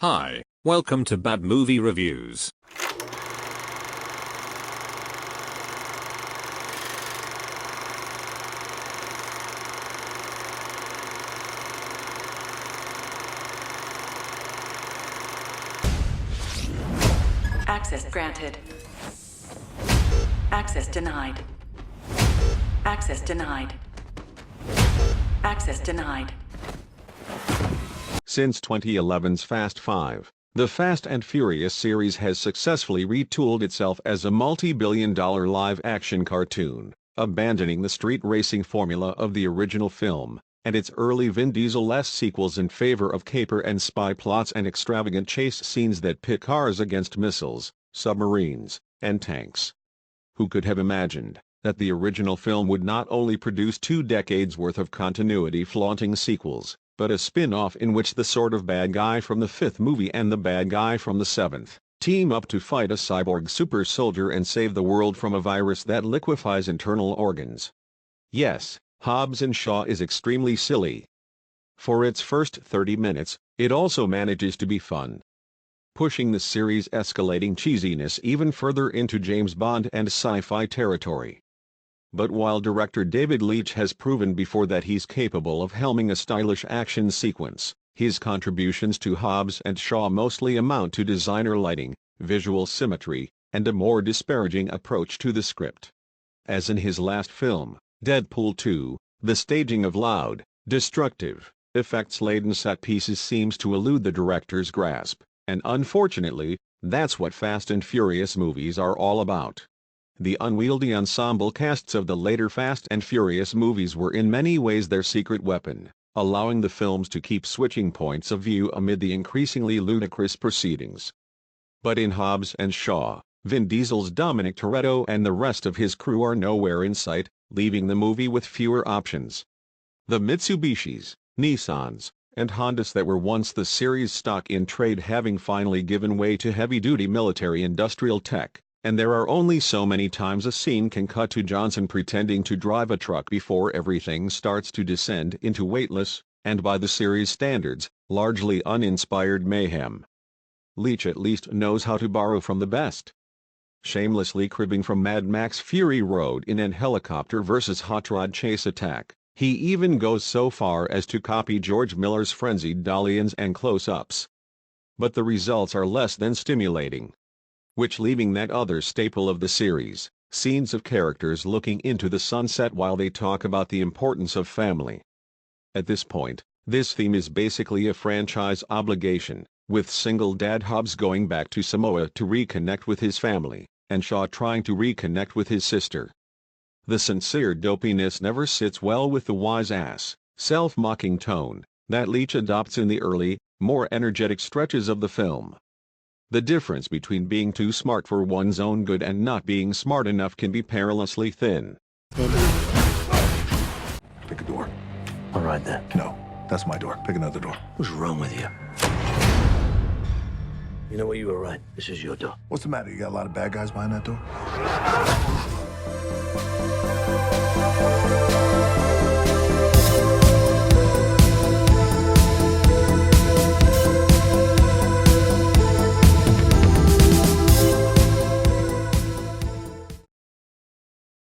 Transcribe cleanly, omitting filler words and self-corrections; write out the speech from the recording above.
Hi, welcome to Bad Movie Reviews. Access granted. Access denied. Access denied. Access denied. Since 2011's Fast 5, the Fast and Furious series has successfully retooled itself as a multi-billion-dollar live-action cartoon, abandoning the street racing formula of the original film and its early Vin Diesel-less sequels in favor of caper and spy plots and extravagant chase scenes that pit cars against missiles, submarines, and tanks. Who could have imagined that the original film would not only produce 2 decades worth of continuity-flaunting sequels, but a spin-off in which the sort of bad guy from the 5th movie and the bad guy from the 7th team up to fight a cyborg super soldier and save the world from a virus that liquefies internal organs. Yes, Hobbs and Shaw is extremely silly. For its first 30 minutes, it also manages to be fun, pushing the series' escalating cheesiness even further into James Bond and sci-fi territory. But while director David Leitch has proven before that he's capable of helming a stylish action sequence, his contributions to Hobbs and Shaw mostly amount to designer lighting, visual symmetry, and a more disparaging approach to the script. As in his last film, Deadpool 2, the staging of loud, destructive, effects-laden set pieces seems to elude the director's grasp, and unfortunately, that's what Fast and Furious movies are all about. The unwieldy ensemble casts of the later Fast and Furious movies were in many ways their secret weapon, allowing the films to keep switching points of view amid the increasingly ludicrous proceedings. But in Hobbs and Shaw, Vin Diesel's Dominic Toretto and the rest of his crew are nowhere in sight, leaving the movie with fewer options. The Mitsubishis, Nissans, and Hondas that were once the series' stock in trade having finally given way to heavy-duty military-industrial tech, and there are only so many times a scene can cut to Johnson pretending to drive a truck before everything starts to descend into weightless, and by the series' standards, largely uninspired mayhem. Leitch at least knows how to borrow from the best. Shamelessly cribbing from Mad Max Fury Road in an helicopter versus hot rod chase attack, he even goes so far as to copy George Miller's frenzied dolly-ins and close-ups. But the results are less than stimulating. Which leaving that other staple of the series, scenes of characters looking into the sunset while they talk about the importance of family. At this point, this theme is basically a franchise obligation, with single dad Hobbs going back to Samoa to reconnect with his family, and Shaw trying to reconnect with his sister. The sincere dopiness never sits well with the wise-ass, self-mocking tone that Leitch adopts in the early, more energetic stretches of the film. The difference between being too smart for one's own good and not being smart enough can be perilously thin. Pick a door. All right then. No, that's my door. Pick another door. What's wrong with you? You know what? You were right. This is your door. What's the matter? You got a lot of bad guys behind that door?